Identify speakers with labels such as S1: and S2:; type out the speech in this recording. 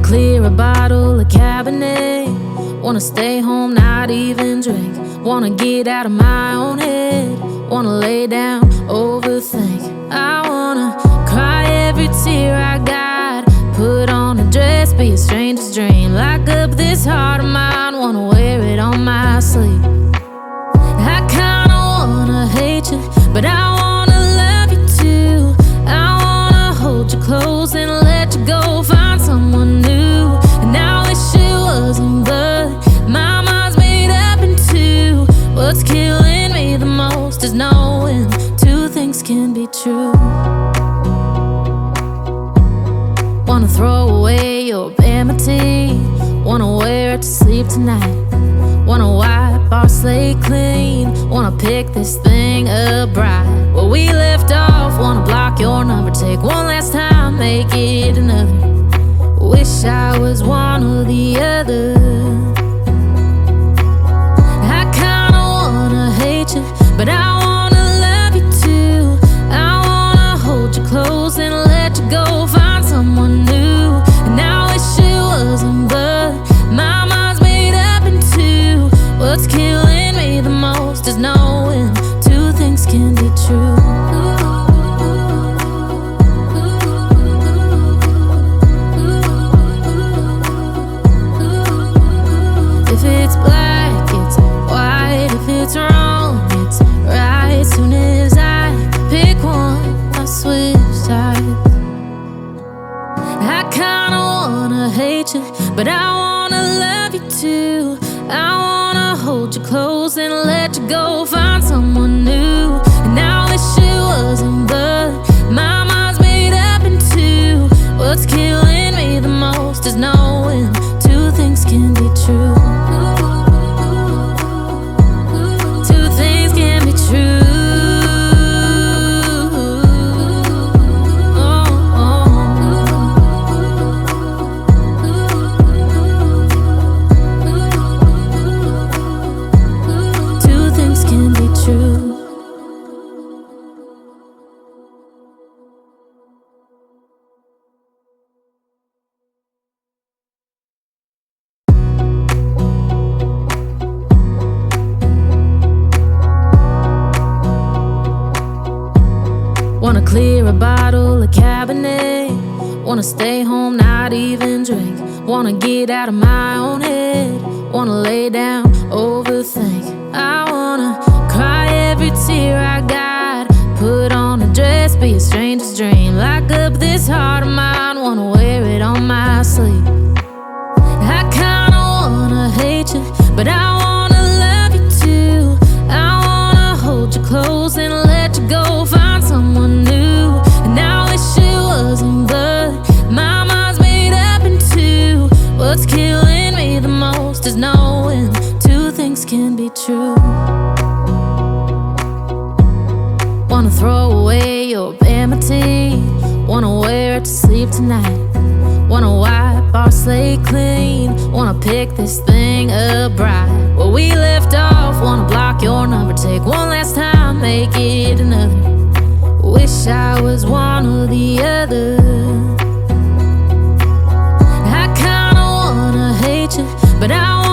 S1: clear a bottle of Cabernet. Wanna stay home, not even drink. Wanna get out of my own head. Wanna lay down, overthink. I wanna cry every tear I got. Put on a dress, be a stranger's dream. Lock up this heart of mine, wanna wear it on my sleeve. I kinda wanna hate you, but I wanna love you too. I wanna hold you close and let you go, find someone new. And I wish it wasn't, but my mind's made up in two. What's killing me the most is knowing two things can be true. Wanna throw away your vanity. Wanna wear it to sleep tonight. Wanna wipe our slate clean. Wanna pick this thing up right where we left off. Wanna block your number, take one last time, make it another. Wish I was one or the other. I kinda wanna hate you, but I wanna love you too. I wanna hold you close and let you go, find someone new. And I wish it wasn't, but my mind's made up in two. What's killing me the most is knowing two things can be true. If it's black, it's white. If it's wrong, it's right. Soon as I pick one, I switch sides. I kinda wanna hate you, but I wanna love you too. I wanna hold you close and let you go, find someone new. And I wish it wasn't, but my mind's made up in two. What's killing me the most is knowing two things can be true. Two things can be true. Wanna clear a bottle of Cabernet. Wanna stay home, not even drink. Wanna get out of my own head. Wanna lay down, overthink. I wanna cry every tear I got. Put on a dress, be a stranger's dream. Lock up this heart of mine, wanna wear it on my sleeve. I kinda wanna hate you, but I wanna love you too. I wanna hold you close and let you go, find someone new. And I wish it wasn't, but my mind's made up in two. What's killing me the most is knowing two things can be true. Wanna throw away your vanity. Wanna wear it to sleep tonight. Wanna wipe our slate clean. Wanna pick this thing up right where we left off. Wanna block your number, take one last time, make it another. Wish I was one or the other. I kinda wanna hate you, but I